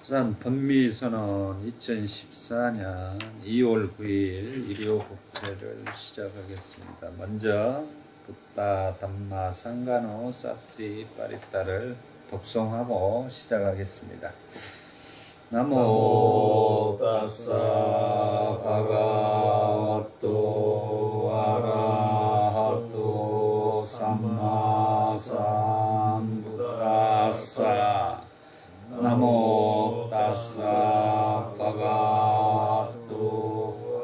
부산 법미선언 2014년 2월 9일 일요 법회를 시작하겠습니다. 먼저 붓다 담마 상가노 사띠 빠리따를 독송하고 시작하겠습니다. 나모 따사 바가와토 아라하토 삼마 삼부다사 나모 따사 바가와토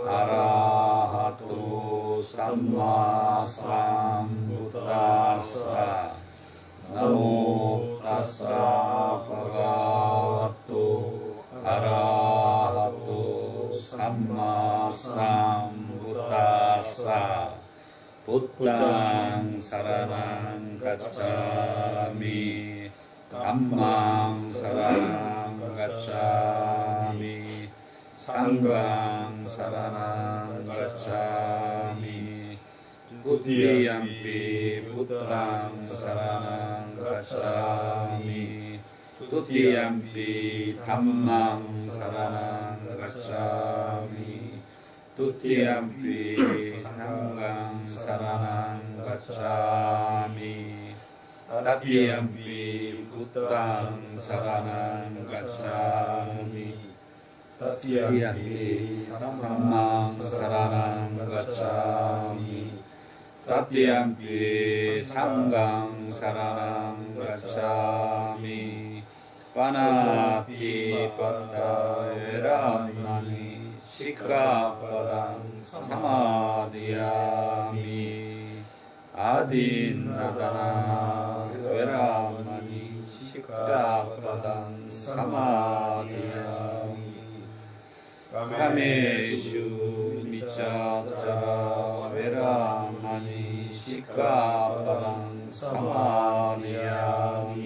아라하토 삼마 삼부다사 나모 따사 바가와토 아라하토 삼마 삼부다사 부땅 사라낭 가차미 담망 사라낭 가차미 상강 사라낭 가차미 뚜띠얌피 부땅 사라낭 가차미 뚜띠얌피 담망 사라낭 가차미 뚜띠얌피 상강 사라낭 가차미 따띠얌피 부땅 사라낭 가차미 따띠얌피 삼망 사라낭 가차미 따띠얌피 상강 사라낭 가차미 빠나띠 빠따 에라마니 시카빠당 사마디야미 아딘나다나 웨라마니 시카빠당 사마디야미 카메슈 미차짜라 웨라마니 시카빠당 사마디야미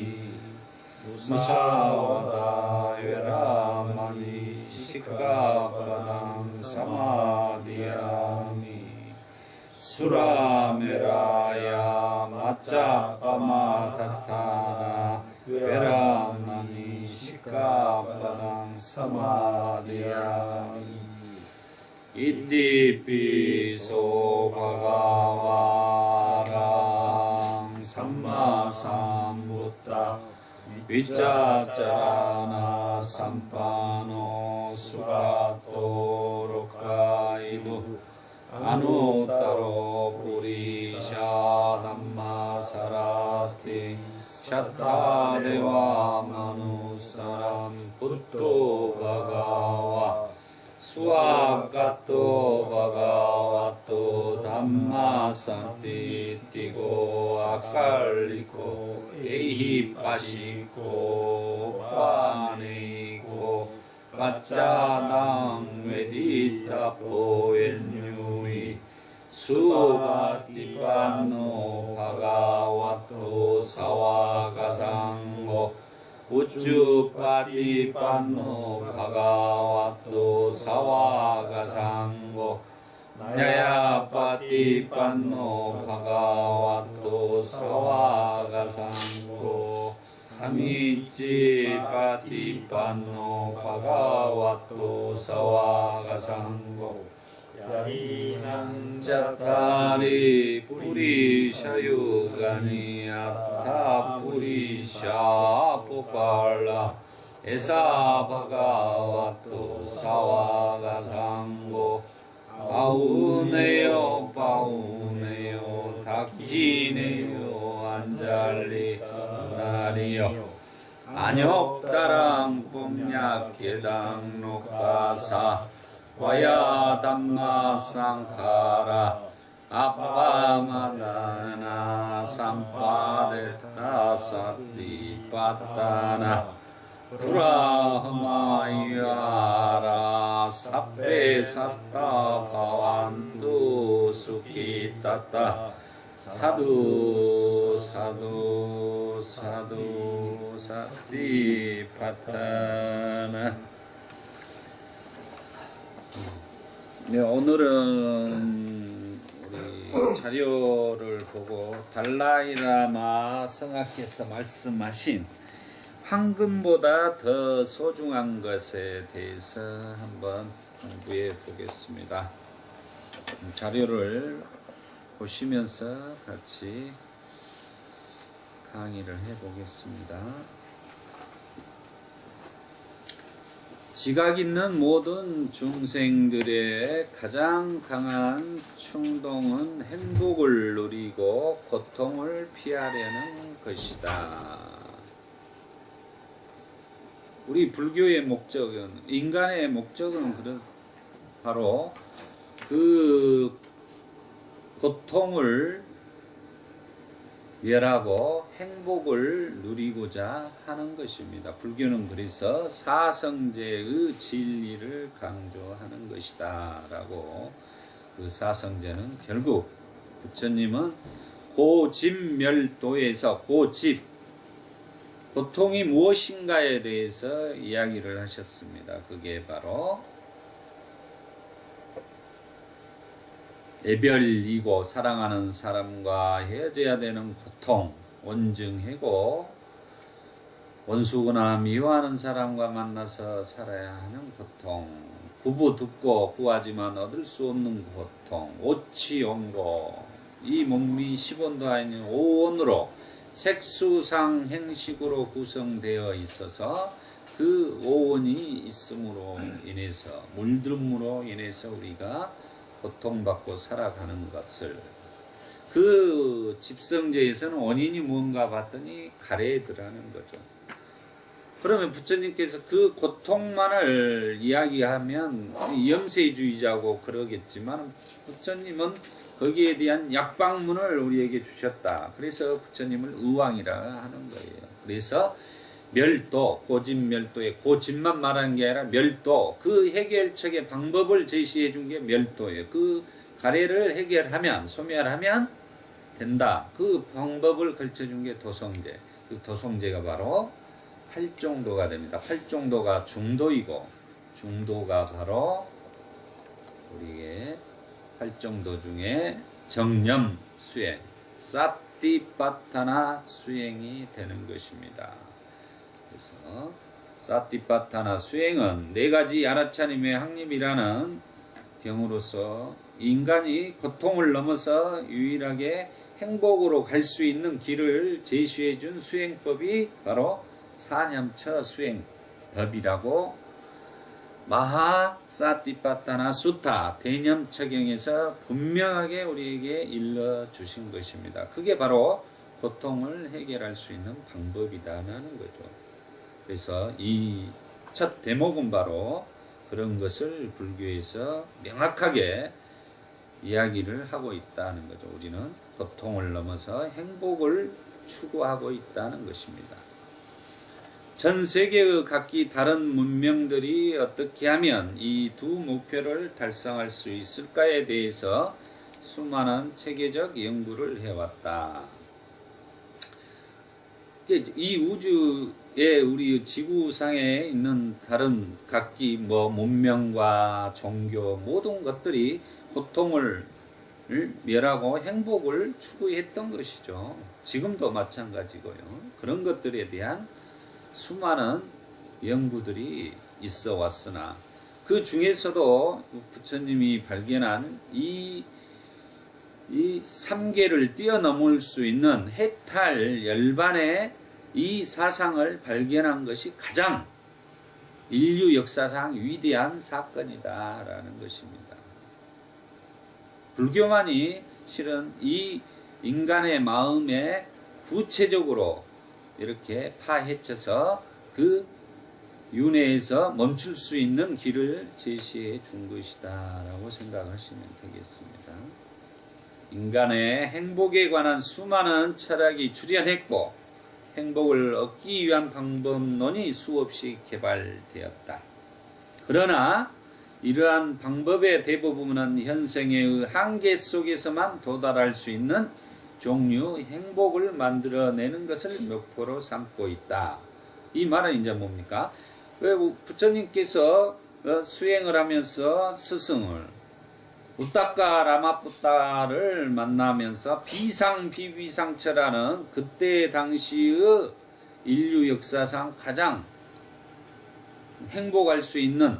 무사와다 웨라마니 시카빠당 사마디야미 수라메라야 마짜빠마타타나 웨라마니 시카빠당 사마디야미 이띠피소 바가와랑 삼마삼부타 위짜짜라나 삼파노 수가토로카이도 아누따로 뿌리샤 담마사라티 샤타데와 마누사람 붓도 바가와 수아가토 바가와토 담마산티 띠고 아칼리고 에히 빠시고 빠네이고 빠짜당 웨디타포 엔유이 수바티판노 바가와토 사와가상고 우쭈파티판노 바가와토 사와가상고 나야파티판노 바가와토 사와가상고 삼이찌파티판노 바가와토 사와가상고 야이낭 자타리 뿌리샤유가니 아타 뿌리샤 포팔라 에사 바가와토 사와가상고 바우네요 바우네요 닥지네요 안잘리 나리요 안욕다랑 뽐약계당 녹가사 와야 담마 상카라 아빠마다나 삼파데타 사띠 빠따나 브라흐마이아라 사페 사따 바완투 수키따따 사두 사두 사두 사띠 파타나. 네, 오늘은 우리 자료를 보고 달라이라마 성하께서 말씀하신 황금보다 더 소중한 것에 대해서 한번 공부해 보겠습니다. 자료를 보시면서 같이 강의를 해 보겠습니다. 지각 있는 모든 중생들의 가장 강한 충동은 행복을 누리고 고통을 피하려는 것이다. 우리 불교의 목적은, 인간의 목적은 바로 그 고통을 멸하고 행복을 누리고자 하는 것입니다. 불교는 그래서 사성제의 진리를 강조하는 것이다 라고, 그 사성제는 결국 부처님은 고집멸도에서 고통이 무엇인가에 대해서 이야기를 하셨습니다. 그게 바로 애별이고 사랑하는 사람과 헤어져야 되는 고통, 원증해고 원수거나 미워하는 사람과 만나서 살아야 하는 고통, 구부 듣고 구하지만 얻을 수 없는 고통, 오치온고, 이 몸이 10원도 아닌 5원으로 색수상 행식으로 구성되어 있어서 그 5원이 있음으로 인해서, 물들음으로 인해서 우리가 고통받고 살아가는 것을, 그 집성제에서는 원인이 뭔가 봤더니 가래더라는 거죠. 그러면 부처님께서 그 고통만을 이야기하면 염세주의자고 그러겠지만, 부처님은 거기에 대한 약방문을 우리에게 주셨다. 그래서 부처님을 의왕이라 하는 거예요. 그래서 멸도, 고집멸도의 고집만 말하는 게 아니라 멸도, 그 해결책의 방법을 제시해 준 게 멸도예요. 그 가래를 해결하면, 소멸하면 된다. 그 방법을 가르쳐 준 게 도성제. 그 도성제가 바로 팔종도가 됩니다. 팔종도가 중도이고, 중도가 바로 우리의 팔종도 중에 정념 수행, 사티파타나 수행이 되는 것입니다. 그래서 사티파타나 수행은 네 가지 아라차님의 확립이라는 경우로서 인간이 고통을 넘어서 유일하게 행복으로 갈 수 있는 길을 제시해 준 수행법이 바로 사념처 수행법이라고 마하 사티파타나 수타 대념처경에서 분명하게 우리에게 일러주신 것입니다. 그게 바로 고통을 해결할 수 있는 방법이다라는 거죠. 그래서 이 첫 대목은 바로 그런 것을 불교에서 명확하게 이야기를 하고 있다는 거죠. 우리는 고통을 넘어서 행복을 추구하고 있다는 것입니다. 전 세계의 각기 다른 문명들이 어떻게 하면 이 두 목표를 달성할 수 있을까에 대해서 수많은 체계적 연구를 해왔다. 이 우주에, 우리 지구상에 있는 다른 각기 문명과 종교 모든 것들이 고통을 멸하고 행복을 추구했던 것이죠. 지금도 마찬가지고요. 그런 것들에 대한 수많은 연구들이 있어 왔으나 그 중에서도 부처님이 발견한 이 3계를 뛰어넘을 수 있는 해탈 열반의 이 사상을 발견한 것이 가장 인류 역사상 위대한 사건이다라는 것입니다. 불교만이 실은 이 인간의 마음에 구체적으로 이렇게 파헤쳐서 그 윤회에서 멈출 수 있는 길을 제시해 준 것이다 라고 생각하시면 되겠습니다. 인간의 행복에 관한 수많은 철학이 출현했고 행복을 얻기 위한 방법론이 수없이 개발되었다. 그러나 이러한 방법의 대부분은 현생의 한계 속에서만 도달할 수 있는 종류 행복을 만들어내는 것을 목표로 삼고 있다. 이 말은 이제 뭡니까? 부처님께서 수행을 하면서 스승을 우따까 라마푸따를 만나면서 비상비비상처라는 그때 당시의 인류 역사상 가장 행복할 수 있는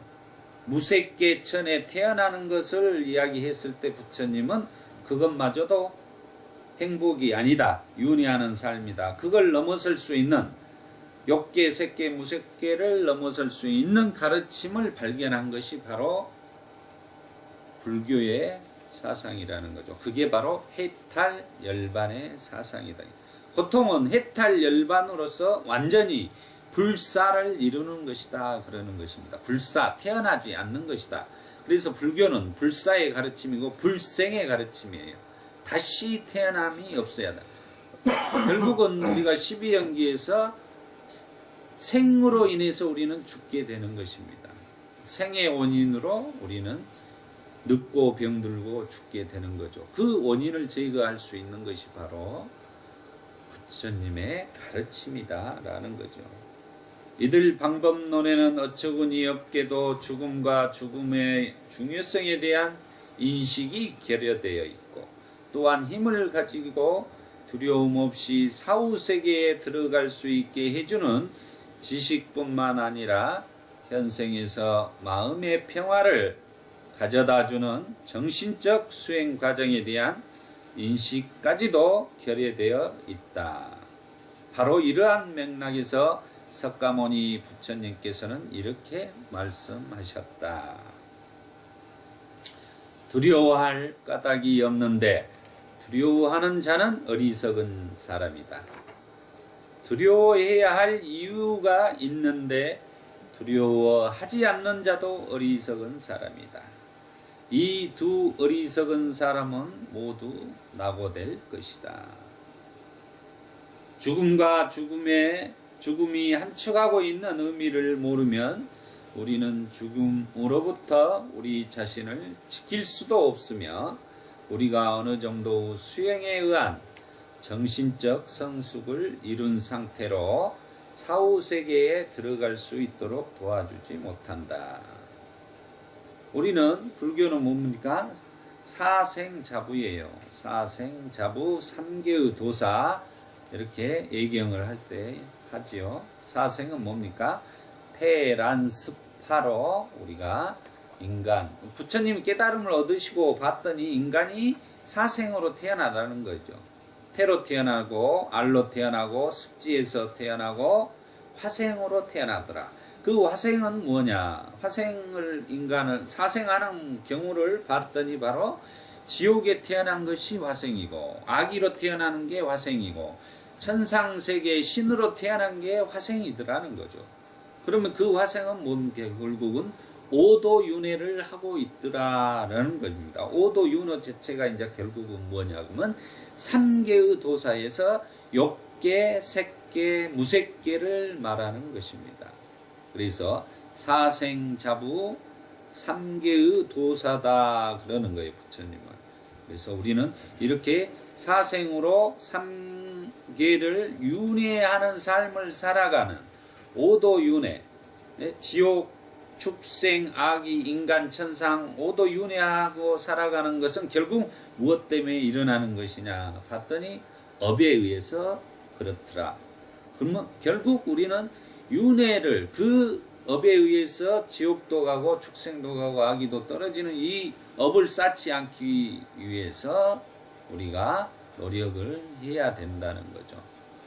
무색계천에 태어나는 것을 이야기했을 때 부처님은 그것마저도 행복이 아니다. 윤회하는 삶이다. 그걸 넘어설 수 있는 욕계, 색계, 무색계를 넘어설 수 있는 가르침을 발견한 것이 바로 불교의 사상이라는 거죠. 그게 바로 해탈열반의 사상이다. 고통은 해탈열반으로서 완전히 불사를 이루는 것이다. 그러는 것입니다. 불사, 태어나지 않는 것이다. 그래서 불교는 불사의 가르침이고 불생의 가르침이에요. 다시 태어남이 없어야 한다. 결국은 우리가 12연기에서 생으로 인해서 우리는 죽게 되는 것입니다. 생의 원인으로 우리는 늙고 병들고 죽게 되는 거죠. 그 원인을 제거할 수 있는 것이 바로 부처님의 가르침이다라는 거죠. 이들 방법론에는 어처구니 없게도 죽음과 죽음의 중요성에 대한 인식이 결여되어 있고, 또한 힘을 가지고 두려움 없이 사후세계에 들어갈 수 있게 해주는 지식뿐만 아니라 현생에서 마음의 평화를 가져다주는 정신적 수행 과정에 대한 인식까지도 결여되어 있다. 바로 이러한 맥락에서 석가모니 부처님께서는 이렇게 말씀하셨다. 두려워할 까닭이 없는데 두려워하는 자는 어리석은 사람이다. 두려워해야 할 이유가 있는데 두려워하지 않는 자도 어리석은 사람이다. 이 두 어리석은 사람은 모두 낙오될 것이다. 죽음과 죽음이 함축하고 있는 의미를 모르면 우리는 죽음으로부터 우리 자신을 지킬 수도 없으며 우리가 어느 정도 수행에 의한 정신적 성숙을 이룬 상태로 사후세계에 들어갈 수 있도록 도와주지 못한다. 우리는 불교는 뭡니까? 사생자부예요. 사생자부 3개의 도사 이렇게 예경을 할 때 하지요. 사생은 뭡니까? 태란습하로 우리가 인간, 부처님이 깨달음을 얻으시고 봤더니 인간이 사생으로 태어나라는 거죠. 태로 태어나고 알로 태어나고 습지에서 태어나고 화생으로 태어나더라. 그 화생은 뭐냐? 인간을 사생하는 경우를 봤더니 바로 지옥에 태어난 것이 화생이고 아기로 태어나는 게 화생이고 천상세계의 신으로 태어난 게 화생이더라는 거죠. 그러면 그 화생은 뭡니까? 결국은 오도윤회를 하고 있더라라는 겁니다. 오도윤회 자체가 이제 결국은 뭐냐면 3개의 도사에서 욕계, 색계, 무색계를 말하는 것입니다. 그래서 사생자부 3개의 도사다 그러는 거예요, 부처님은. 그래서 우리는 이렇게 사생으로 3개를 윤회하는 삶을 살아가는 오도윤회, 지옥, 축생, 아기, 인간, 천상, 오도윤회하고 살아가는 것은 결국 무엇 때문에 일어나는 것이냐 봤더니 업에 의해서 그렇더라. 그러면 결국 우리는 윤회를 그 업에 의해서 지옥도 가고 축생도 가고 아기도 떨어지는 이 업을 쌓지 않기 위해서 우리가 노력을 해야 된다는 거죠.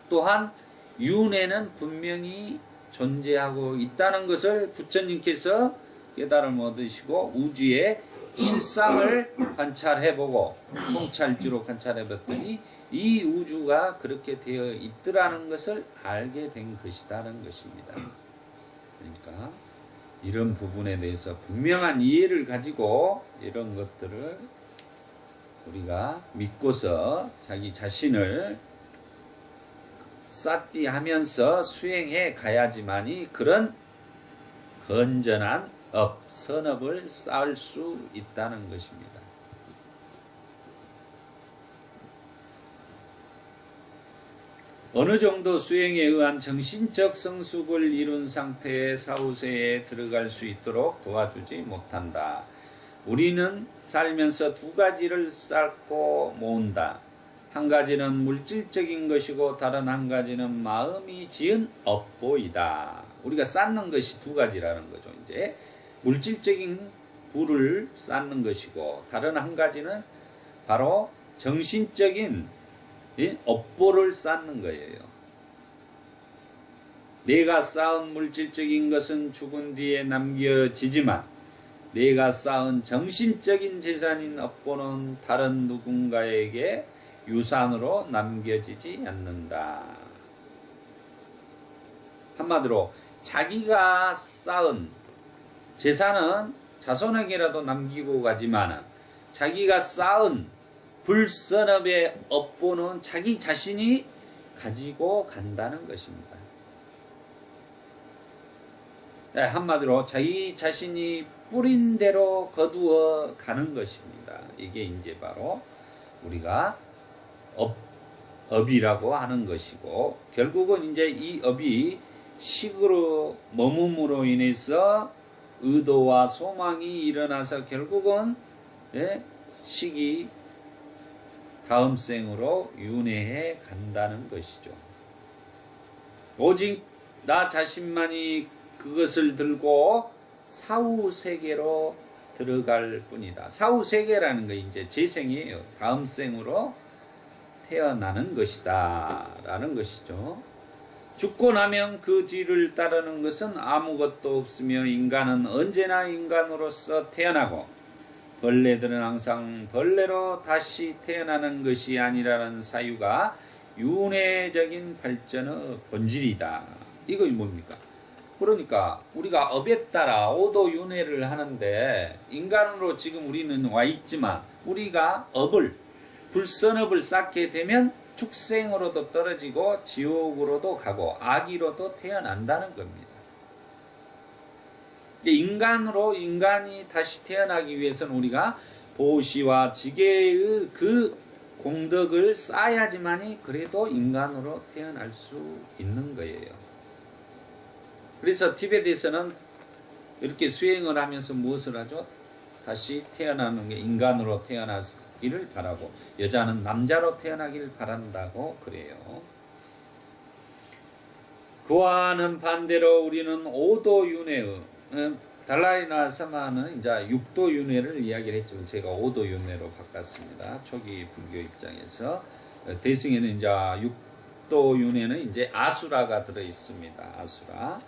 또한 윤회는 분명히 존재하고 있다는 것을 부처님께서 깨달음 얻으시고 우주의 실상을 관찰해보고 통찰지로 관찰해봤더니 이 우주가 그렇게 되어 있더라는 것을 알게 된 것이라는 것입니다. 그러니까 이런 부분에 대해서 분명한 이해를 가지고 이런 것들을 우리가 믿고서 자기 자신을 쌓디 하면서 수행해 가야지만이 그런 건전한 선업을 쌓을 수 있다는 것입니다. 어느 정도 수행에 의한 정신적 성숙을 이룬 상태의 사후세에 들어갈 수 있도록 도와주지 못한다. 우리는 살면서 두 가지를 쌓고 모은다. 한 가지는 물질적인 것이고 다른 한 가지는 마음이 지은 업보이다. 우리가 쌓는 것이 두 가지라는 거죠. 이제 물질적인 부를 쌓는 것이고 다른 한 가지는 바로 정신적인 업보를 쌓는 거예요. 내가 쌓은 물질적인 것은 죽은 뒤에 남겨지지만 내가 쌓은 정신적인 재산인 업보는 다른 누군가에게 유산으로 남겨지지 않는다. 한마디로 자기가 쌓은 재산은 자손에게라도 남기고 가지만 자기가 쌓은 불선업의 업보는 자기 자신이 가지고 간다는 것입니다. 한마디로 자기 자신이 뿌린 대로 거두어 가는 것입니다. 이게 이제 바로 우리가 업이라고 하는 것이고, 결국은 이제 이 업이 식으로 머금으로 인해서 의도와 소망이 일어나서 결국은 식이 다음 생으로 윤회해 간다는 것이죠. 오직 나 자신만이 그것을 들고 사후세계로 들어갈 뿐이다. 사후세계라는 거 이제 재생이에요. 다음 생으로 태어나는 것이다 라는 것이죠. 죽고 나면 그 뒤를 따르는 것은 아무것도 없으며 인간은 언제나 인간으로서 태어나고 벌레들은 항상 벌레로 다시 태어나는 것이 아니라는 사유가 윤회적인 발전의 본질이다. 이거 뭡니까? 그러니까 우리가 업에 따라 오도윤회를 하는데 인간으로 지금 우리는 와 있지만 우리가 불선업을 쌓게 되면 축생으로도 떨어지고 지옥으로도 가고 악이로도 태어난다는 겁니다. 인간이 다시 태어나기 위해서는 우리가 보시와 지게의 그 공덕을 쌓아야지만이 그래도 인간으로 태어날 수 있는 거예요. 그래서 티베트에서는 이렇게 수행을 하면서 무엇을 하죠? 다시 태어나는 게 인간으로 태어나기를 바라고 여자는 남자로 태어나기를 바란다고 그래요. 그와는 반대로 우리는 오도윤회의 달라이나 사마는 이제 육도윤회를 이야기를 했지만 제가 오도윤회로 바꿨습니다. 초기 불교 입장에서 대승에는 이제 육도윤회는 이제 아수라가 들어 있습니다. 아수라.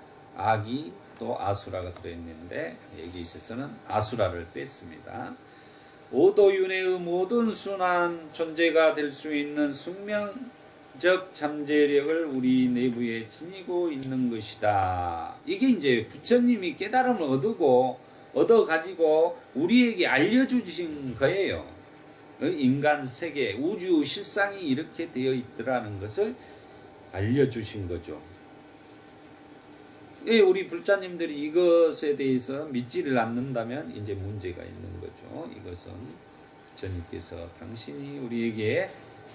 악이 또 아수라가 들어있는데 여기 있어서는 아수라를 뺐습니다. 오도윤회의 모든 순한 존재가 될 수 있는 숙명적 잠재력을 우리 내부에 지니고 있는 것이다. 이게 이제 부처님이 깨달음을 얻어가지고 우리에게 알려주신 거예요. 인간 세계, 우주 실상이 이렇게 되어 있더라는 것을 알려주신 거죠. 우리 불자님들이 이것에 대해서 믿지를 않는다면 이제 문제가 있는 거죠. 이것은 부처님께서 당신이 우리에게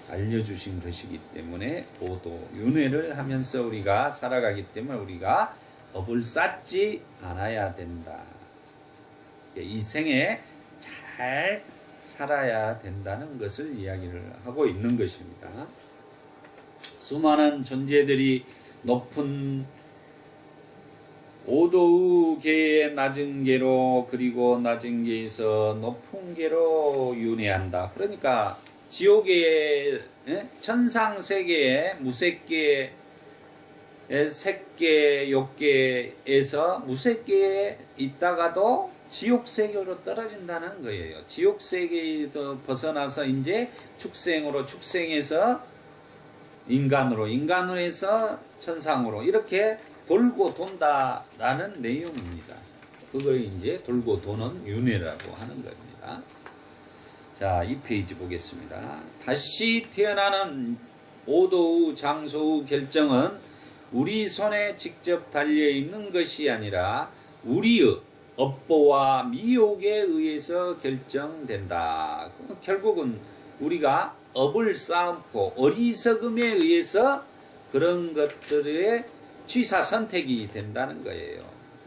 알려주신 것이기 때문에 오도윤회를 하면서 우리가 살아가기 때문에 우리가 업을 쌓지 않아야 된다. 이 생에 잘 살아야 된다는 것을 이야기를 하고 있는 것입니다. 수많은 존재들이 높은 오도의 계의 낮은 계로 그리고 낮은 계에서 높은 계로 윤회한다. 그러니까 지옥의 천상세계의 무색계, 색계, 욕계에서 무색계에 있다가도 지옥세계로 떨어진다는 거예요. 지옥세계에도 벗어나서 이제 축생에서 인간으로 해서 천상으로 이렇게 돌고 돈다라는 내용입니다. 그걸 이제 돌고 도는 윤회라고 하는 겁니다. 자, 이 페이지 보겠습니다. 다시 태어나는 오도의 장소의 결정은 우리 손에 직접 달려있는 것이 아니라 우리의 업보와 미혹에 의해서 결정된다. 결국은 우리가 업을 쌓고 어리석음에 의해서 그런 것들의 취사 선택이 된다는 거예요.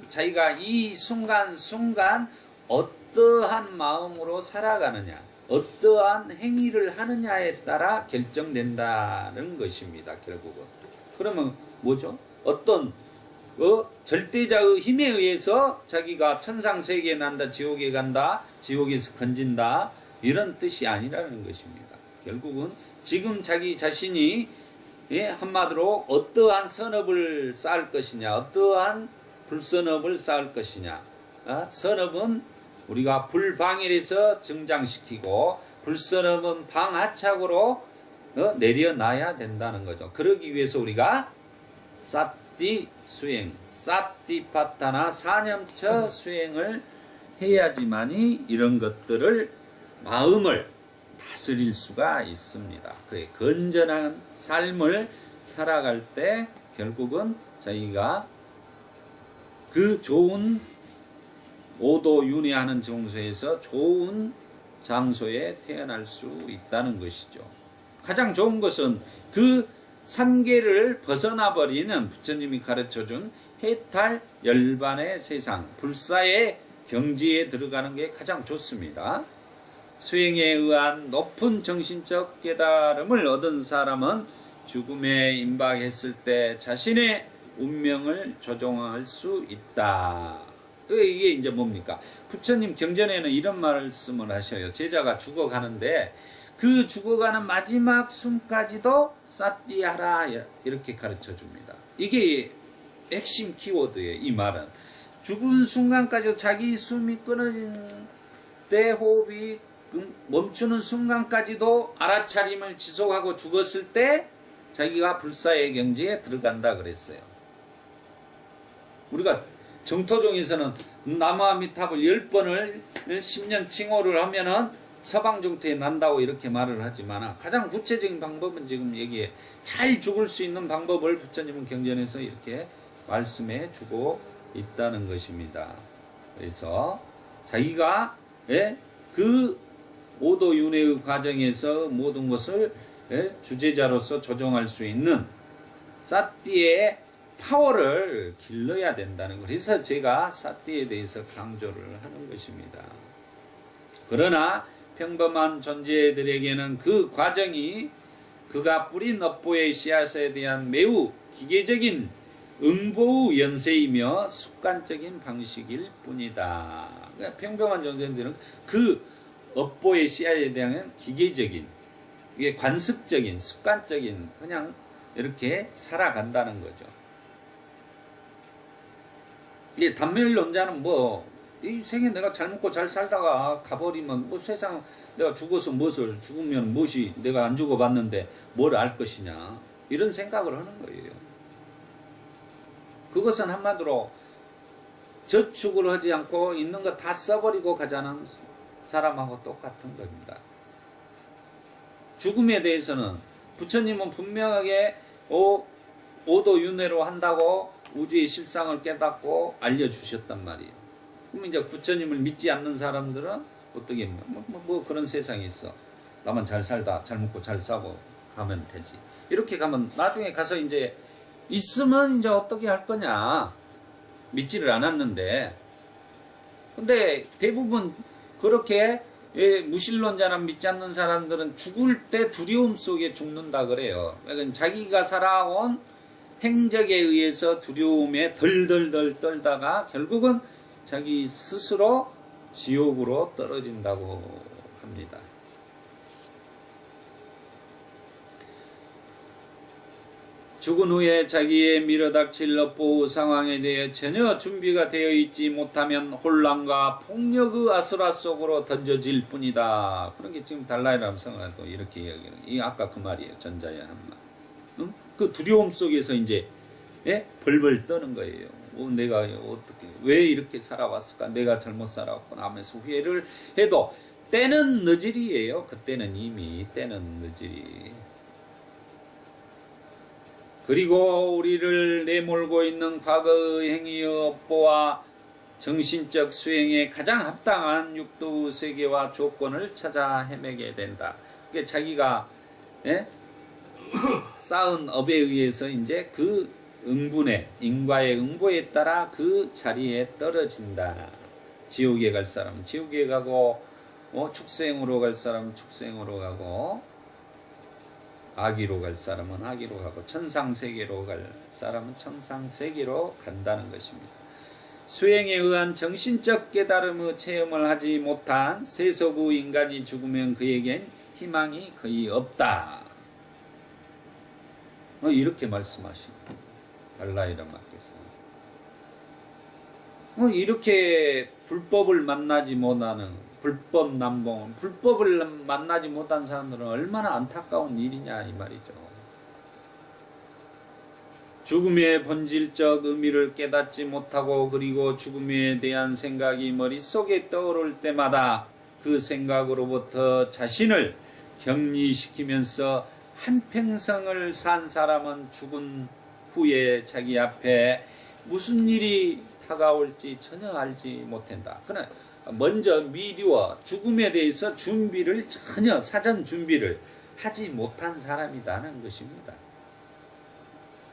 자기가 이 순간순간 어떠한 마음으로 살아가느냐, 어떠한 행위를 하느냐에 따라 결정된다는 것입니다. 결국은. 그러면 뭐죠? 어떤 절대자의 힘에 의해서 자기가 천상세계에 난다, 지옥에 간다, 지옥에서 건진다, 이런 뜻이 아니라는 것입니다. 결국은 지금 자기 자신이 한마디로 어떠한 선업을 쌓을 것이냐, 어떠한 불선업을 쌓을 것이냐. 선업은 우리가 불방일에서 증장시키고, 불선업은 방하착으로 내려놔야 된다는 거죠. 그러기 위해서 우리가 사띠 수행, 사띠파타나 사념처 수행을 해야지만이 이런 것들을, 마음을 다스릴 수가 있습니다. 그래, 건전한 삶을 살아갈 때 결국은 자기가 그 좋은 오도윤회하는 정소에서 좋은 장소에 태어날 수 있다는 것이죠. 가장 좋은 것은 그 삼계를 벗어나 버리는 부처님이 가르쳐준 해탈 열반의 세상, 불사의 경지에 들어가는 게 가장 좋습니다. 수행에 의한 높은 정신적 깨달음을 얻은 사람은 죽음에 임박했을 때 자신의 운명을 조종할 수 있다. 이게 이제 뭡니까? 부처님 경전에는 이런 말씀을 하셔요. 제자가 죽어가는데 그 죽어가는 마지막 숨까지도 사띠하라, 이렇게 가르쳐 줍니다. 이게 핵심 키워드예요. 이 말은 죽은 순간까지, 자기 숨이 끊어진 때, 호흡이 멈추는 순간까지도 알아차림을 지속하고 죽었을 때 자기가 불사의 경지에 들어간다 그랬어요. 우리가 정토종에서는 나무아미탑을 10번을 10년 칭호를 하면은 서방정토에 난다고 이렇게 말을 하지만, 가장 구체적인 방법은 지금 여기에 잘 죽을 수 있는 방법을 부처님은 경전에서 이렇게 말씀해 주고 있다는 것입니다. 그래서 자기가 그 오도윤회의 과정에서 모든 것을 주제자로서 조정할 수 있는 사띠의 파워를 길러야 된다는 것. 그래서 제가 사띠에 대해서 강조를 하는 것입니다. 그러나 평범한 존재들에게는 그 과정이 그가 뿌린 업보의 씨앗에 대한 매우 기계적인 응보의 연세이며 습관적인 방식일 뿐이다. 그러니까 평범한 존재들은 그 업보의 씨앗에 대한 기계적인, 이게 관습적인, 습관적인, 그냥 이렇게 살아간다는 거죠. 이 단멸론자는 이 생에 내가 잘 먹고 잘 살다가 가버리면 세상 내가 죽어서 죽으면 무엇이, 내가 안 죽어봤는데 뭘 알 것이냐, 이런 생각을 하는 거예요. 그것은 한마디로 저축을 하지 않고 있는 거 다 써버리고 가자는 사람하고 똑같은 겁니다. 죽음에 대해서는 부처님은 분명하게 오도윤회로 한다고 우주의 실상을 깨닫고 알려주셨단 말이에요. 그럼 이제 부처님을 믿지 않는 사람들은 어떻게 그런 세상이 있어, 나만 잘 살다 잘 먹고 잘 사고 가면 되지, 이렇게 가면 나중에 가서 이제 있으면 이제 어떻게 할 거냐, 믿지를 않았는데. 근데 대부분 그렇게 무신론자나 믿지 않는 사람들은 죽을 때 두려움 속에 죽는다 그래요. 그러니까 자기가 살아온 행적에 의해서 두려움에 덜덜덜 떨다가 결국은 자기 스스로 지옥으로 떨어진다고 합니다. 죽은 후에 자기의 밀어닥칠 업보 상황에 대해 전혀 준비가 되어 있지 못하면 혼란과 폭력의 아수라 속으로 던져질 뿐이다. 그런 게 지금 달라이람 성화도 이렇게 이야기하는, 이 아까 그 말이에요. 전자의 한 말. 응? 그 두려움 속에서 이제 벌벌 떠는 거예요. 내가 어떻게, 왜 이렇게 살아왔을까? 내가 잘못 살아왔구나 하면서 후회를 해도 때는 늦으리예요. 그때는 이미 때는 늦으리. 그리고 우리를 내몰고 있는 과거의 행위의 업보와 정신적 수행에 가장 합당한 육도 세계와 조건을 찾아 헤매게 된다. 그게 자기가 쌓은 업에 의해서 이제 그 응분에, 인과의 응보에 따라 그 자리에 떨어진다. 지옥에 갈 사람은 지옥에 가고 축생으로 갈 사람은 축생으로 가고, 악의로 갈 사람은 악의로 가고, 천상세계로 갈 사람은 천상세계로 간다는 것입니다. 수행에 의한 정신적 깨달음의 체험을 하지 못한 세속의 인간이 죽으면 그에겐 희망이 거의 없다. 이렇게 말씀하시고 달라이라마께서 이렇게 불법을 만나지 못하는 불법 남봉, 불법을 만나지 못한 사람들은 얼마나 안타까운 일이냐 이 말이죠. 죽음의 본질적 의미를 깨닫지 못하고, 그리고 죽음에 대한 생각이 머릿속에 떠오를 때마다 그 생각으로부터 자신을 격리시키면서 한평생을 산 사람은 죽은 후에 자기 앞에 무슨 일이 다가올지 전혀 알지 못한다. 그러나 먼저 미리와 죽음에 대해서 준비를 전혀 사전 준비를 하지 못한 사람이라는 것입니다.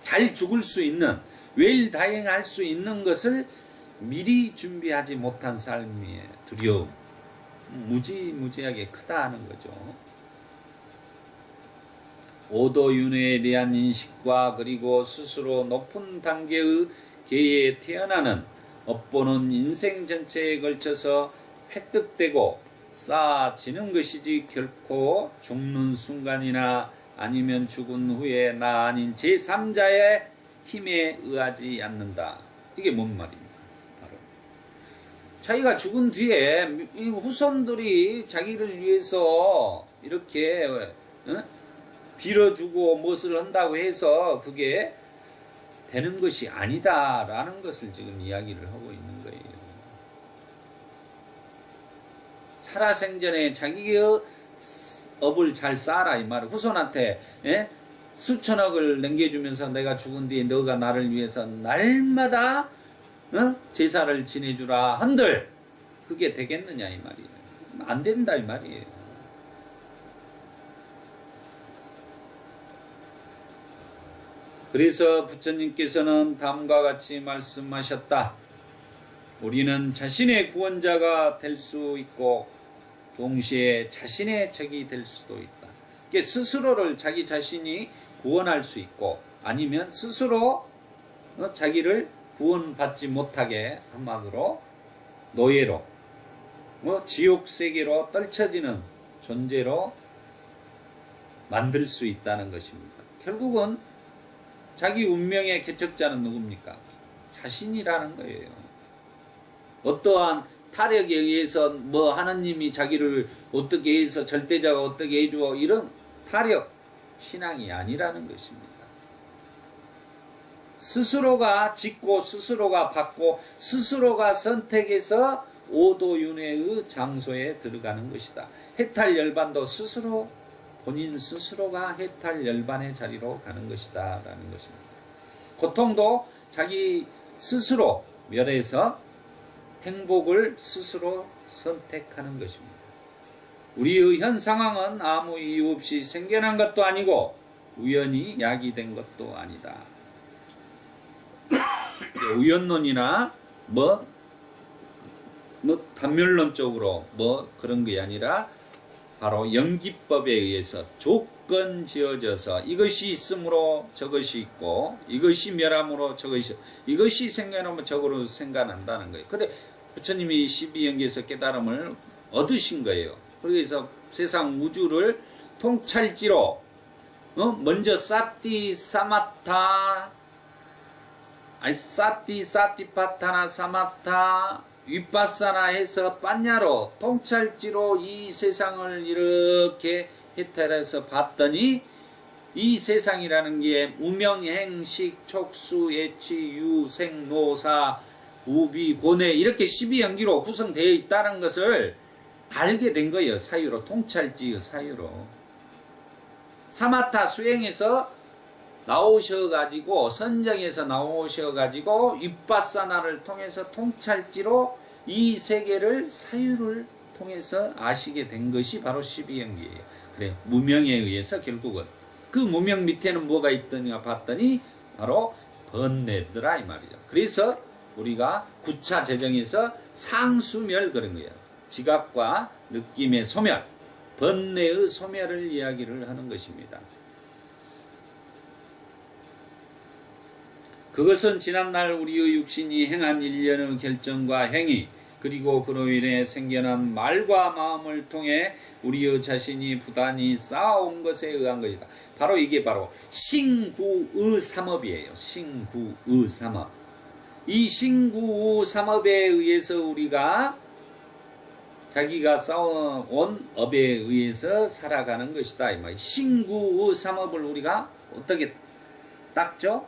잘 죽을 수 있는, 웰다행할 수 있는 것을 미리 준비하지 못한 삶의 두려움, 무지무지하게 크다는 거죠. 오도윤회에 대한 인식과 그리고 스스로 높은 단계의 계에 태어나는 업보는 인생 전체에 걸쳐서 획득되고 쌓아지는 것이지 결코 죽는 순간이나 아니면 죽은 후에 나 아닌 제3자의 힘에 의하지 않는다. 이게 뭔 말입니까? 바로 자기가 죽은 뒤에 이 후손들이 자기를 위해서 이렇게 빌어주고 무엇을 한다고 해서 그게 되는 것이 아니다라는 것을 지금 이야기를 하고 있는 거예요. 살아생전에 자기의 업을 잘 쌓아라 이 말을 후손한테 수천억을 남겨주면서 내가 죽은 뒤에 너가 나를 위해서 날마다 제사를 지내주라 한들 그게 되겠느냐 이 말이에요. 안 된다 이 말이에요. 그래서 부처님께서는 다음과 같이 말씀하셨다. 우리는 자신의 구원자가 될 수 있고 동시에 자신의 적이 될 수도 있다. 그러니까 스스로를 자기 자신이 구원할 수 있고 아니면 스스로 자기를 구원받지 못하게 한마디로 노예로 지옥 세계로 떨쳐지는 존재로 만들 수 있다는 것입니다. 결국은 자기 운명의 개척자는 누굽니까? 자신이라는 거예요. 어떠한 타력에 의해서 하나님이 자기를 어떻게 해서 절대자가 어떻게 해주어 이런 타력 신앙이 아니라는 것입니다. 스스로가 짓고 스스로가 받고 스스로가 선택해서 오도윤회의 장소에 들어가는 것이다. 해탈열반도 스스로 본인 스스로가 해탈열반의 자리로 가는 것이다 라는 것입니다. 고통도 자기 스스로 멸해서 행복을 스스로 선택하는 것입니다. 우리의 현 상황은 아무 이유 없이 생겨난 것도 아니고 우연히 야기된 것도 아니다. 우연론이나 단멸론적으로 그런 게 아니라 바로 연기법에 의해서 조건 지어져서 이것이 있으므로 저것이 있고 이것이 멸함으로 저것이 있고 이것이 생겨나면 저거로 생겨난다는 거예요. 근데 부처님이 12연계에서 깨달음을 얻으신 거예요. 그래서 세상 우주를 통찰지로 먼저 사티파타나 사마타 윗바사나 해서 빤냐로 통찰지로 이 세상을 이렇게 해탈해서 봤더니 이 세상이라는 게 무명행식 촉수 예치 유생 노사 우비 고뇌 이렇게 12연기로 구성되어 있다는 것을 알게 된 거예요. 사유로 통찰지의 사유로 사마타 수행에서 나오셔가지고 선정에서 나오셔가지고 윗바사나를 통해서 통찰지로 이 세계를 사유를 통해서 아시게 된 것이 바로 12연기예요. 그래 무명에 의해서 결국은 그 무명 밑에는 뭐가 있더냐 봤더니 바로 번뇌더라 이 말이죠. 그래서 우리가 9차 재정에서 상수멸 그런 거예요. 지각과 느낌의 소멸, 번뇌의 소멸을 이야기를 하는 것입니다. 그것은 지난날 우리의 육신이 행한 일련의 결정과 행위, 그리고 그로 인해 생겨난 말과 마음을 통해 우리의 자신이 부단히 쌓아온 것에 의한 것이다. 바로 이게 바로 신구의 삼업이에요. 신구의 삼업. 이 신구의 삼업에 의해서 우리가 자기가 쌓아온 업에 의해서 살아가는 것이다. 이 말. 신구의 삼업을 우리가 어떻게 닦죠?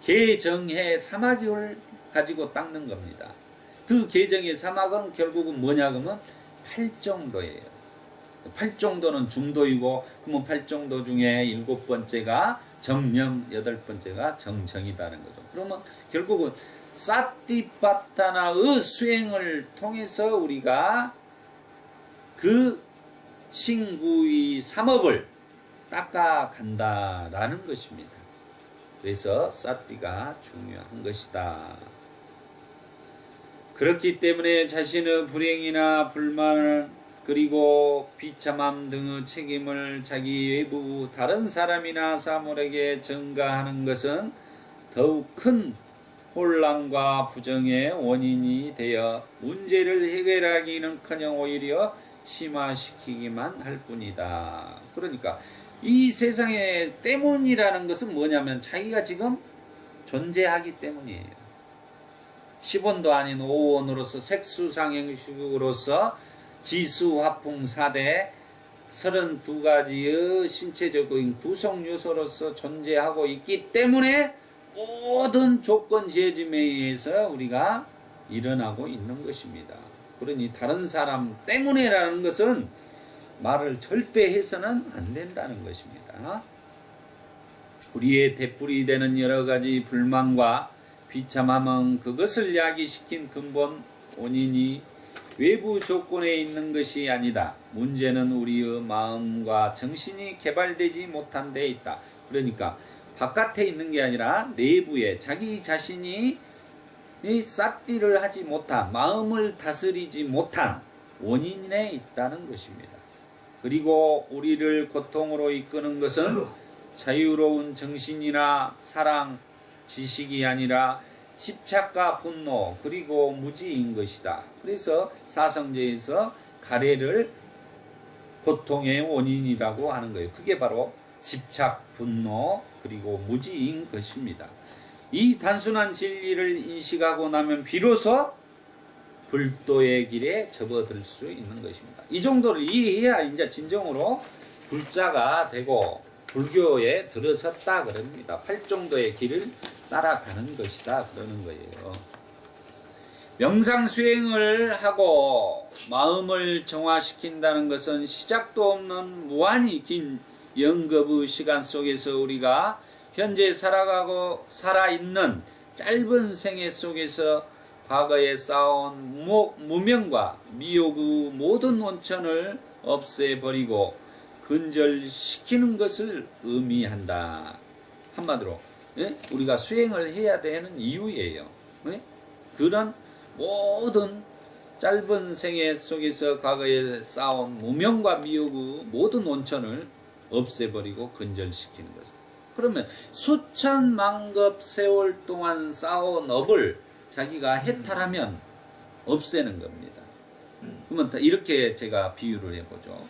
계정의 사마귀를 가지고 닦는 겁니다. 그 계정의 사막은 결국은 뭐냐 그러면 팔정도예요. 팔정도는 중도이고, 그러면 팔정도 중에 7번째가 정념, 8번째가 정정이다는 거죠. 그러면 결국은 사티파타나의 수행을 통해서 우리가 그 신구의 삼업을 닦아간다라는 것입니다. 그래서 사티가 중요한 것이다. 그렇기 때문에 자신의 불행이나 불만을 그리고 비참함 등의 책임을 자기 외부 다른 사람이나 사물에게 전가하는 것은 더욱 큰 혼란과 부정의 원인이 되어 문제를 해결하기는커녕 오히려 심화시키기만 할 뿐이다. 그러니까 이 세상의 때문이라는 것은 뭐냐면 자기가 지금 존재하기 때문이에요. 10원도 아닌 5원으로서 색수상행식으로서 지수화풍 4대 32가지의 신체적인 구성요소로서 존재하고 있기 때문에 모든 조건 지어짐에 의해서 우리가 일어나고 있는 것입니다. 그러니 다른 사람 때문에라는 것은 말을 절대 해서는 안 된다는 것입니다. 우리의 되풀이 되는 여러 가지 불만과 비참함은 그것을 야기시킨 근본 원인이 외부 조건에 있는 것이 아니다. 문제는 우리의 마음과 정신이 개발되지 못한 데 있다. 그러니까 바깥에 있는 게 아니라 내부에 자기 자신이 싹디를 하지 못한, 마음을 다스리지 못한 원인에 있다는 것입니다. 그리고 우리를 고통으로 이끄는 것은 자유로운 정신이나 사랑, 지식이 아니라 집착과 분노 그리고 무지인 것이다. 그래서 사성제에서 가래를 고통의 원인이라고 하는 거예요. 그게 바로 집착, 분노 그리고 무지인 것입니다. 이 단순한 진리를 인식하고 나면 비로소 불도의 길에 접어들 수 있는 것입니다. 이 정도를 이해해야 이제 진정으로 불자가 되고 불교에 들어섰다 그럽니다. 팔정도의 길을 따라가는 것이다 그러는 거예요. 명상 수행을 하고 마음을 정화시킨다는 것은 시작도 없는 무한히 긴 영겁의 시간 속에서 우리가 현재 살아있는 짧은 생애 속에서 과거에 쌓아온 무명과 미혹의 모든 원천을 없애버리고 근절시키는 것을 의미한다. 한마디로 우리가 수행을 해야 되는 이유예요. 그런 모든 짧은 생애 속에서 과거에 쌓아온 무명과 미혹의 모든 원천을 없애버리고 근절시키는 거죠. 그러면 수천만급 세월 동안 쌓아온 업을 자기가 해탈하면 없애는 겁니다. 그러면 이렇게 제가 비유를 해보죠.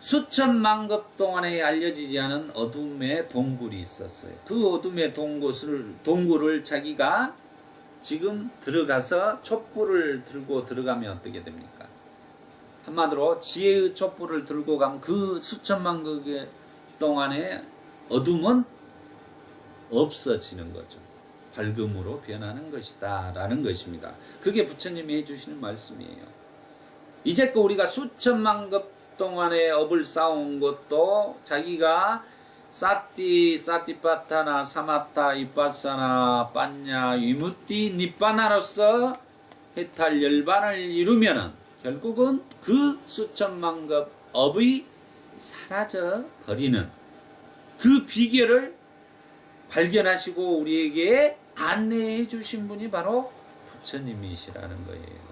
수천만급 동안에 알려지지 않은 어둠의 동굴이 있었어요. 그 어둠의 동굴을 자기가 지금 들어가서 촛불을 들고 들어가면 어떻게 됩니까? 한마디로 지혜의 촛불을 들고 가면 그 수천만급 동안의 어둠은 없어지는 거죠. 밝음으로 변하는 것이다 라는 것입니다. 그게 부처님이 해주시는 말씀이에요. 이제껏 우리가 수천만급 동안의 업을 쌓아온 것도 자기가 사티파타나 사마타 이빠사나 빠냐 위무띠 니빠나로서 해탈 열반을 이루면은 결국은 그 수천만급 업이 사라져 버리는 그 비결을 발견하시고 우리에게 안내해 주신 분이 바로 부처님이시라는 거예요.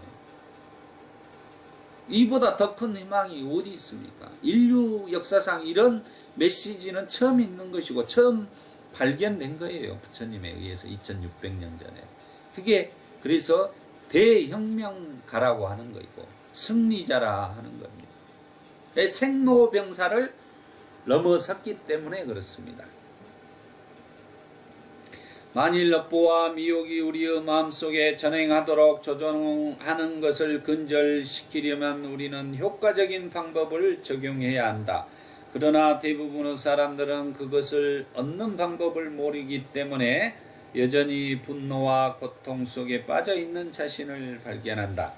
이보다 더 큰 희망이 어디 있습니까? 인류 역사상 이런 메시지는 처음 있는 것이고 처음 발견된 거예요. 부처님에 의해서 2600년 전에. 그게 그래서 대혁명가라고 하는 거이고 승리자라 하는 겁니다. 생로병사를 넘어섰기 때문에 그렇습니다. 만일 업보와 미혹이 우리의 마음속에 전행하도록 조종하는 것을 근절시키려면 우리는 효과적인 방법을 적용해야 한다. 그러나 대부분의 사람들은 그것을 얻는 방법을 모르기 때문에 여전히 분노와 고통 속에 빠져 있는 자신을 발견한다.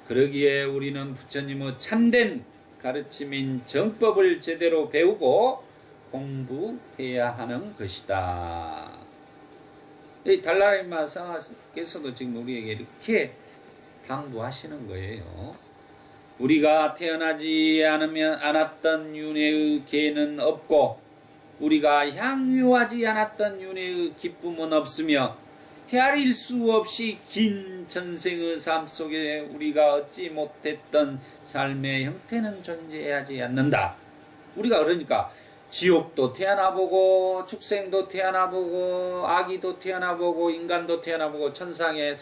그러기에 우리는 부처님의 참된 가르침인 정법을 제대로 배우고 공부해야 하는 것이다. 이 달라이마 상하께서도 지금 우리에게 이렇게 당부하시는 거예요. 우리가 태어나지 않았던 윤회의 계는 없고 우리가 향유하지 않았던 윤회의 기쁨은 없으며 헤아릴 수 없이 긴 전생의 삶 속에 우리가 얻지 못했던 삶의 형태는 존재하지 않는다. 우리가 그러니까 지옥도 태어나보고 축생도 태어나보고 아기도 태어나보고 인간도 태어나보고 천상의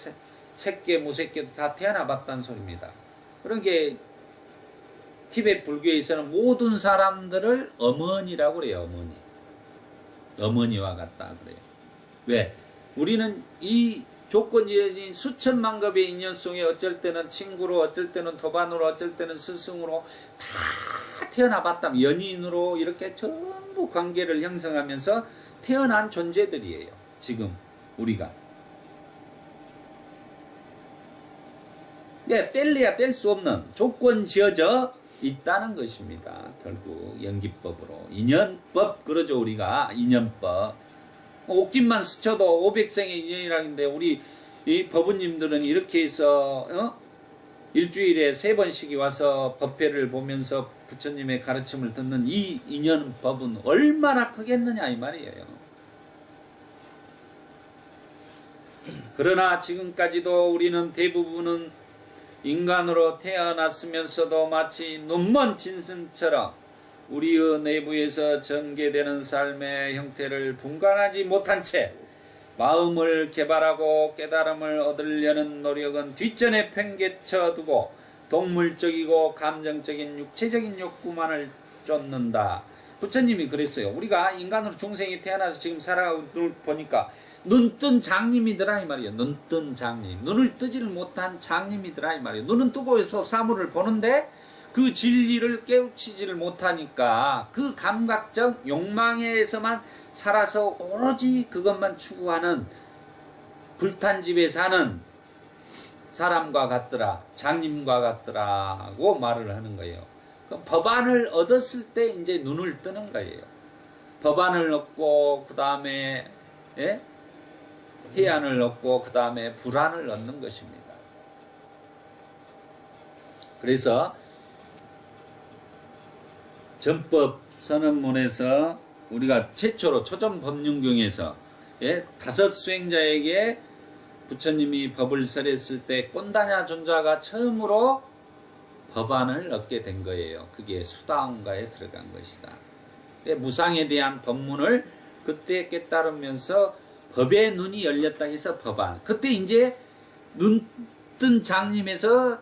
새끼 무새끼도 다 태어나봤다는 소리입니다. 그런 게 티베트 불교에서는 모든 사람들을 어머니라고 그래요. 어머니와 같다 그래요. 왜? 우리는 이 조건지어진 수천만 급의 인연 속에 어쩔 때는 친구로 어쩔 때는 도반으로 어쩔 때는 스승으로 다 태어나봤다. 연인으로 이렇게 전부 관계를 형성하면서 태어난 존재들이에요. 지금 우리가. 네, 뗄래야 뗄 수 없는 조건 지어져 있다는 것입니다. 결국 연기법으로. 인연법 그러죠. 우리가 인연법. 옷깃만 스쳐도 500생의 인연이라는데 우리 이 법부님들은 이렇게 해서 일주일에 3번씩이 와서 법회를 보면서 부처님의 가르침을 듣는 이 인연법은 얼마나 크겠느냐 이 말이에요. 그러나 지금까지도 우리는 대부분은 인간으로 태어났으면서도 마치 눈먼 진슴처럼 우리의 내부에서 전개되는 삶의 형태를 분간하지 못한 채 마음을 개발하고 깨달음을 얻으려는 노력은 뒷전에 팽개쳐 두고 동물적이고 감정적인 육체적인 욕구만을 쫓는다. 부처님이 그랬어요. 우리가 인간으로 중생이 태어나서 지금 살아오는 보니까 눈뜬 장님이더라 이 말이에요. 눈뜬 장님. 눈을 뜨지를 못한 장님이더라 이 말이에요. 눈은 뜨고 있어 사물을 보는데 그 진리를 깨우치지를 못하니까 그 감각적 욕망에서만 살아서 오로지 그것만 추구하는 불탄 집에 사는 사람과 같더라, 장님과 같더라고 말을 하는 거예요. 그 법안을 얻었을 때 이제 눈을 뜨는 거예요. 법안을 얻고 그 다음에 해안을 얻고 그 다음에 불안을 얻는 것입니다. 그래서 전법 선언문에서 우리가 최초로 초전법륜경에서 5 수행자에게 부처님이 법을 설했을 때 꼰다냐 존자가 처음으로 법안을 얻게 된 거예요. 그게 수다원가에 들어간 것이다. 무상에 대한 법문을 그때 깨달으면서 법의 눈이 열렸다 해서 법안. 그때 이제 눈뜬 장님에서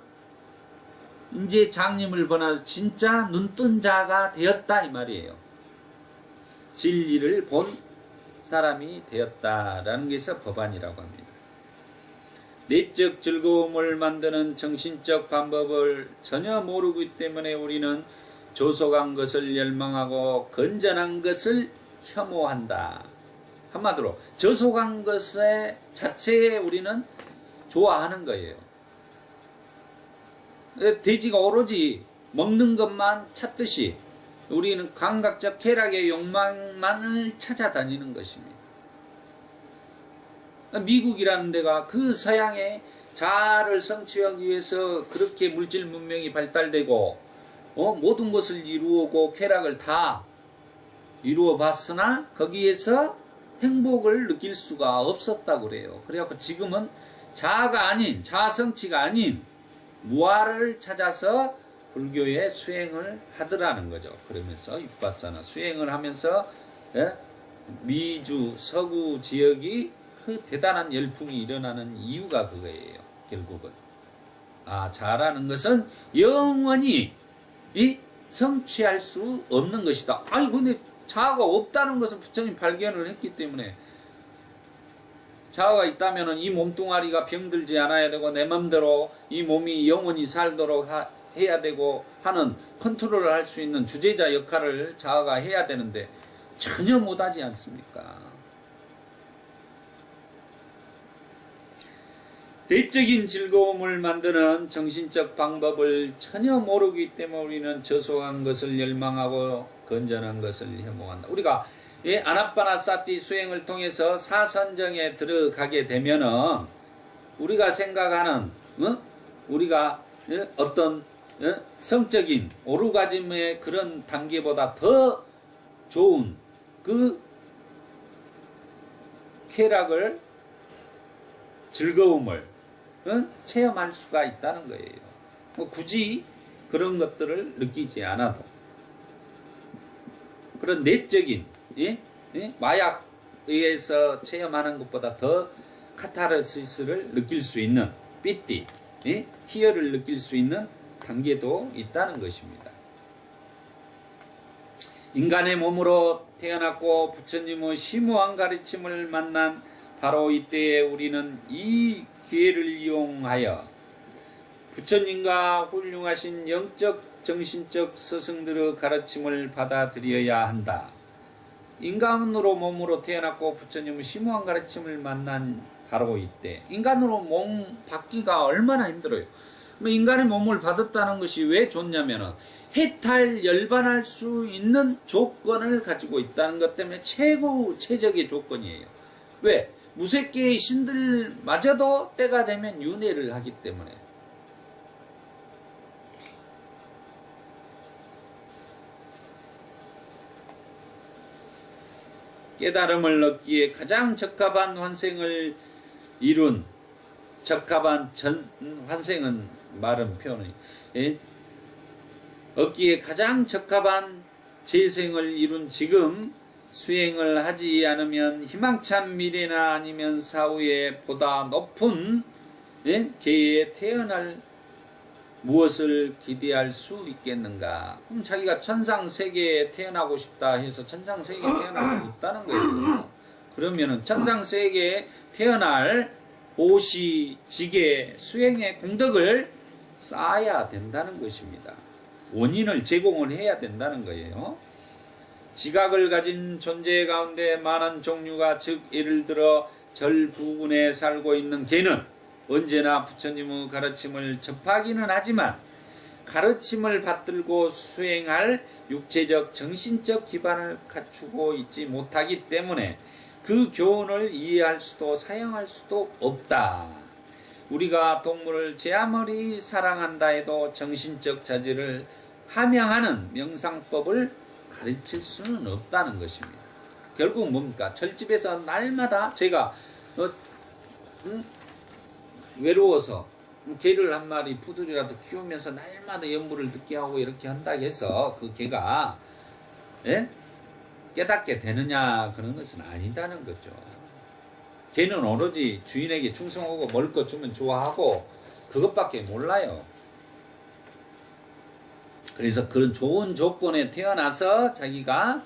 이제 장님을 보나서 진짜 눈뜬 자가 되었다 이 말이에요. 진리를 본 사람이 되었다라는 것에서 법안이라고 합니다. 내적 즐거움을 만드는 정신적 방법을 전혀 모르기 때문에 우리는 조속한 것을 열망하고 건전한 것을 혐오한다. 한마디로 저속한 것의 자체에 우리는 좋아하는 거예요. 돼지가 오로지 먹는 것만 찾듯이 우리는 감각적 쾌락의 욕망만을 찾아다니는 것입니다. 미국이라는 데가 그 서양의 자아를 성취하기 위해서 그렇게 물질 문명이 발달되고 모든 것을 이루고 쾌락을 다 이루어 봤으나 거기에서 행복을 느낄 수가 없었다고 그래요. 그래갖고 지금은 자아가 아닌 자아 성취가 아닌 무아를 찾아서 불교의 수행을 하더라는 거죠. 그러면서 육바사나 수행을 하면서 예? 미주 서구 지역이 그 대단한 열풍이 일어나는 이유가 그거예요. 결국은 자라는 것은 영원히 성취할 수 없는 것이다. 아니 근데 자아가 없다는 것을 부처님 발견을 했기 때문에, 자아가 있다면 이 몸뚱아리가 병들지 않아야 되고 내 맘대로 이 몸이 영원히 살도록 해야 되고 하는 컨트롤을 할 수 있는 주재자 역할을 자아가 해야 되는데 전혀 못하지 않습니까? 대적인 즐거움을 만드는 정신적 방법을 전혀 모르기 때문에 우리는 저소한 것을 열망하고 건전한 것을 혐오한다. 우리가 아나빠나사티 수행을 통해서 사선정에 들어가게 되면은 우리가 생각하는 우리가 어떤 성적인 오르가즘의 그런 단계보다 더 좋은 그 쾌락을, 즐거움을 체험할 수가 있다는 거예요. 굳이 그런 것들을 느끼지 않아도 그런 내적인 마약에 의해서 체험하는 것보다 더 카타르시스를 느낄 수 있는 삐띠, 희열을 느낄 수 있는 단계도 있다는 것입니다. 인간의 몸으로 태어났고 부처님의 심오한 가르침을 만난 바로 이때에 우리는 이 기회를 이용하여 부처님과 훌륭하신 영적 정신적 스승들의 가르침을 받아들여야 한다. 인간으로 몸으로 태어났고 부처님의 심오한 가르침을 만난 바로 이때, 인간으로 몸 받기가 얼마나 힘들어요. 인간의 몸을 받았다는 것이 왜 좋냐면은 해탈 열반할 수 있는 조건을 가지고 있다는 것 때문에 최적의 조건이에요. 왜? 무색계의 신들마저도 때가 되면 윤회를 하기 때문에. 깨달음을 얻기에 가장 적합한 환생을 이룬, 적합한 환생은 말은 표현이, 얻기에 가장 적합한 재생을 이룬 지금 수행을 하지 않으면 희망찬 미래나 아니면 사후에 보다 높은 계에 태어날 무엇을 기대할 수 있겠는가? 그럼 자기가 천상세계에 태어나고 싶다 해서 천상세계에 태어날 수 있다는 거예요. 그러면은 천상세계에 태어날 보시, 지계, 수행의 공덕을 쌓아야 된다는 것입니다. 원인을 제공을 해야 된다는 거예요. 지각을 가진 존재 가운데 많은 종류가, 즉 예를 들어 절 부근에 살고 있는 개는 언제나 부처님의 가르침을 접하기는 하지만 가르침을 받들고 수행할 육체적 정신적 기반을 갖추고 있지 못하기 때문에 그 교훈을 이해할 수도 사용할 수도 없다. 우리가 동물을 제 아무리 사랑한다 해도 정신적 자질을 함양하는 명상법을 가르칠 수는 없다는 것입니다. 결국 뭡니까? 절집에서 날마다 제가 외로워서 개를 한 마리 푸들이라도 키우면서 날마다 연부를 듣게 하고 이렇게 한다 해서 그 개가 깨닫게 되느냐, 그런 것은 아니다는 거죠. 개는 오로지 주인에게 충성하고 먹을 것 주면 좋아하고 그것밖에 몰라요. 그래서 그런 좋은 조건에 태어나서 자기가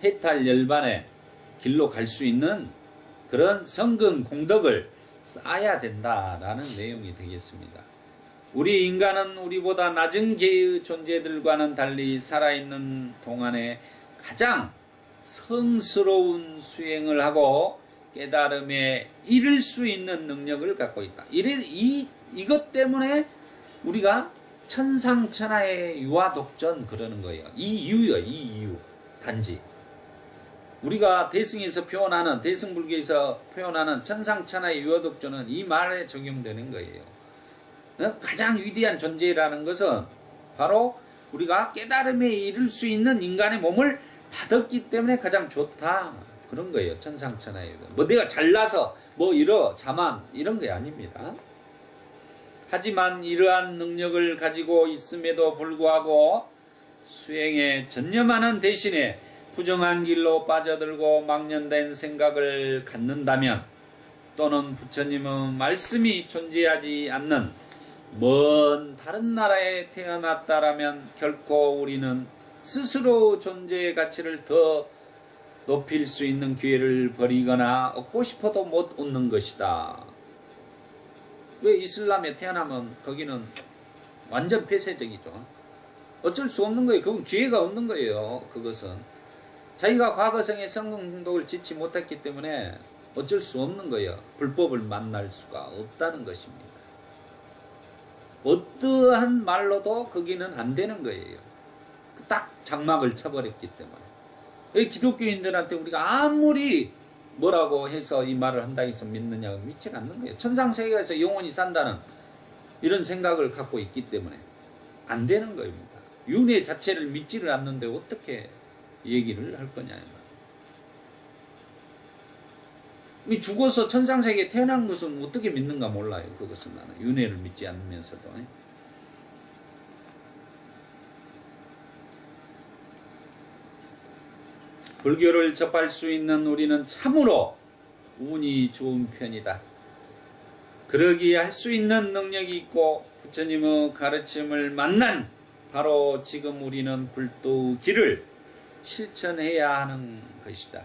해탈 열반의 길로 갈 수 있는 그런 성근 공덕을 쌓아야 된다라는 내용이 되겠습니다. 우리 인간은 우리보다 낮은 계의 존재들과는 달리 살아있는 동안에 가장 성스러운 수행을 하고 깨달음에 이를 수 있는 능력을 갖고 있다. 이것 때문에 우리가 천상천하의 유아독전 그러는 거예요. 이 이유. 단지 우리가 대승에서 표현하는, 대승불교에서 표현하는 천상천하의 유아독전은 이 말에 적용되는 거예요. 가장 위대한 존재라는 것은 바로 우리가 깨달음에 이를 수 있는 인간의 몸을 받았기 때문에 가장 좋다, 그런 거예요. 천상천하의. 뭐 내가 잘나서 뭐 자만 이런 게 아닙니다. 하지만 이러한 능력을 가지고 있음에도 불구하고 수행에 전념하는 대신에 부정한 길로 빠져들고 망년된 생각을 갖는다면, 또는 부처님의 말씀이 존재하지 않는 먼 다른 나라에 태어났다라면 결코 우리는 스스로 존재의 가치를 더 높일 수 있는 기회를 버리거나 얻고 싶어도 못 얻는 것이다. 왜 이슬람에 태어나면 거기는 완전 폐쇄적이죠. 어쩔 수 없는 거예요. 그건 기회가 없는 거예요. 그것은 자기가 과거생에 성공동덕을 짓지 못했기 때문에 어쩔 수 없는 거예요. 불법을 만날 수가 없다는 것입니다. 어떠한 말로도 거기는 안 되는 거예요. 딱 장막을 쳐버렸기 때문에. 이 기독교인들한테 우리가 아무리 뭐라고 해서 이 말을 한다 해서 믿느냐고 믿지 않는 거예요. 천상세계에서 영원히 산다는 이런 생각을 갖고 있기 때문에 안 되는 겁니다. 윤회 자체를 믿지를 않는데 어떻게 얘기를 할 거냐. 이 죽어서 천상세계에 태어난 것은 어떻게 믿는가 몰라요. 그것은 나는 윤회를 믿지 않으면서도. 불교를 접할 수 있는 우리는 참으로 운이 좋은 편이다. 그러기에 할 수 있는 능력이 있고 부처님의 가르침을 만난 바로 지금 우리는 불도의 길을 실천해야 하는 것이다.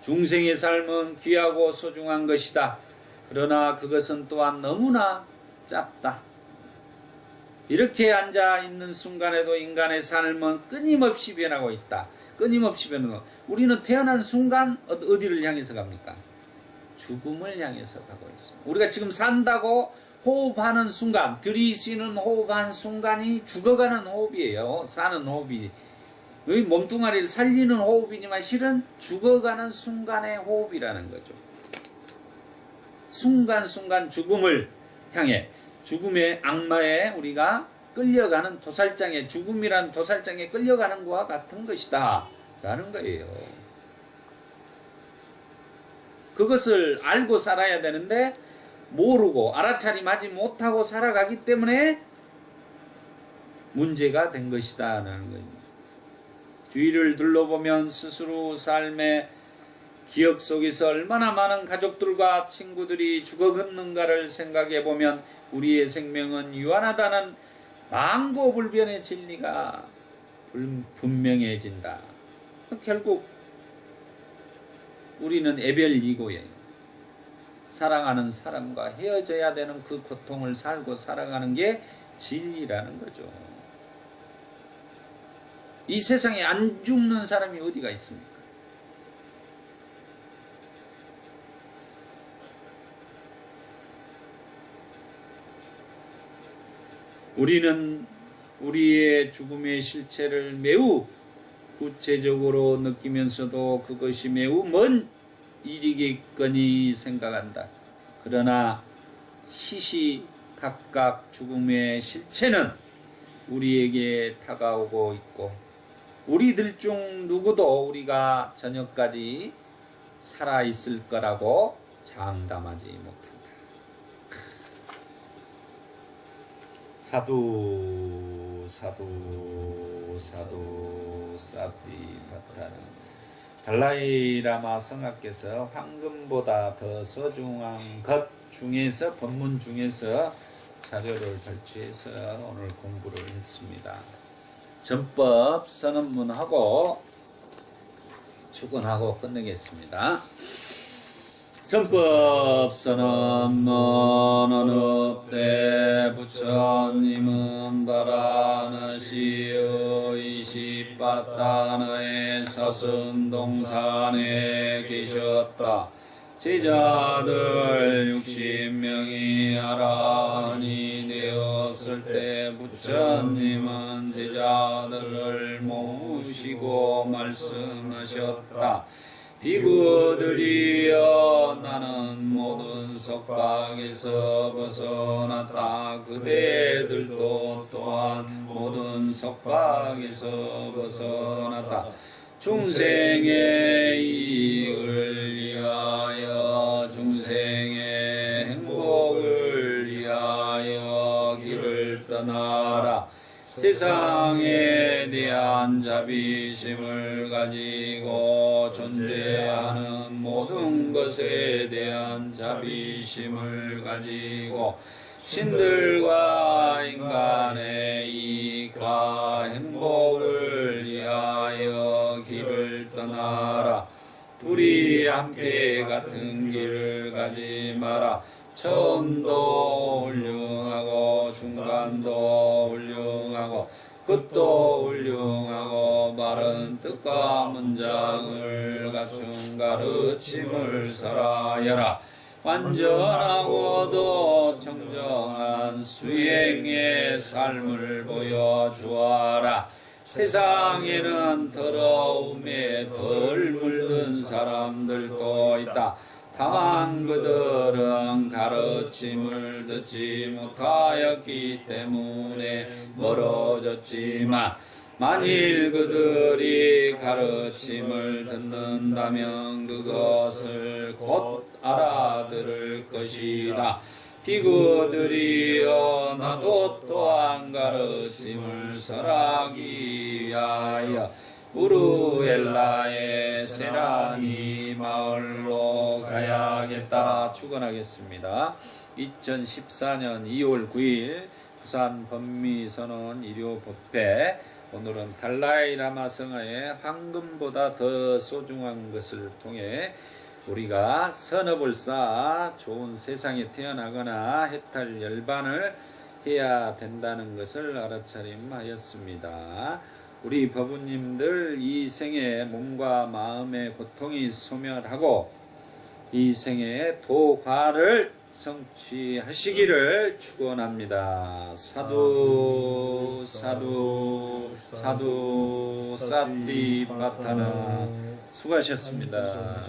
중생의 삶은 귀하고 소중한 것이다. 그러나 그것은 또한 너무나 짧다. 이렇게 앉아있는 순간에도 인간의 삶은 끊임없이 변하고 있다. 끊임없이 변하고, 우리는 태어난 순간 어디를 향해서 갑니까? 죽음을 향해서 가고 있습니다. 우리가 지금 산다고 호흡하는 순간, 들이쉬는 호흡하는 순간이 죽어가는 호흡이에요. 사는 호흡이. 몸뚱아리를 살리는 호흡이지만 실은 죽어가는 순간의 호흡이라는 거죠. 순간순간 죽음을 향해, 죽음의 악마에 우리가 끌려가는 도살장에, 죽음이라는 도살장에 끌려가는 것과 같은 것이다 라는 거예요. 그것을 알고 살아야 되는데 모르고 알아차림하지 못하고 살아가기 때문에 문제가 된 것이다 라는 겁니다. 주위를 둘러보면 스스로 삶의 기억 속에서 얼마나 많은 가족들과 친구들이 죽어갔는가를 생각해보면 우리의 생명은 유한하다는 망고불변의 진리가 분명해진다. 결국 우리는 애별이고예요. 사랑하는 사람과 헤어져야 되는 그 고통을 살고 살아가는 게 진리라는 거죠. 이 세상에 안 죽는 사람이 어디가 있습니까? 우리는 우리의 죽음의 실체를 매우 구체적으로 느끼면서도 그것이 매우 먼 일이겠거니 생각한다. 그러나 시시각각 죽음의 실체는 우리에게 다가오고 있고 우리들 중 누구도 우리가 저녁까지 살아있을 거라고 장담하지 못한다. 사두 사두 사두 사디바타는 달라이라마 성하께서 황금보다 더 소중한 것 중에서 본문 중에서 자료를 발췌해서 오늘 공부를 했습니다. 전법 선언문하고 축원하고 끝내겠습니다. 전법 선언문. 어느 때 부처님은 바라나시의 28단의 서슴동산에 계셨다. 제자들 60명이 아라한이 되었을 때 부처님은 제자들을 모시고 말씀하셨다. 비구들이여, 나는 모든 속박에서 벗어났다. 그대들도 또한 모든 속박에서 벗어났다. 중생의 이익을 위하여, 중생의 행복을 위하여 떠나라. 세상에 대한 자비심을 가지고 존재하는 모든 것에 대한 자비심을 가지고 신들과 인간의 이익과 행복을 위하여 길을 떠나라. 둘이 함께 같은 길을 가지 마라. 처음도 훌륭하고 중간도 훌륭하고 끝도 훌륭하고 바른 뜻과 문장을 갖춘 가르침을 살아야라. 완전하고도 청정한 수행의 삶을 보여주어라. 세상에는 더러움에 덜 물든 사람들도 있다. 다만 그들은 가르침을 듣지 못하였기 때문에 멀어졌지만 만일 그들이 가르침을 듣는다면 그것을 곧 알아들을 것이다. 비구들이여 나도 또한 가르침을 설하기 위하여 우루엘라의 세라니 마을로 가야겠다. 축원하겠습니다. 2014년 2월 9일 부산 법미선언 일요법회. 오늘은 달라이라마 성하의 황금보다 더 소중한 것을 통해 우리가 선업을 쌓아 좋은 세상에 태어나거나 해탈 열반을 해야 된다는 것을 알아차림하였습니다. 우리 법우님들 이 생에 몸과 마음의 고통이 소멸하고 이 생에 도과를 성취하시기를 축원합니다. 사두 사두 사두 사띠 바타나. 수고하셨습니다.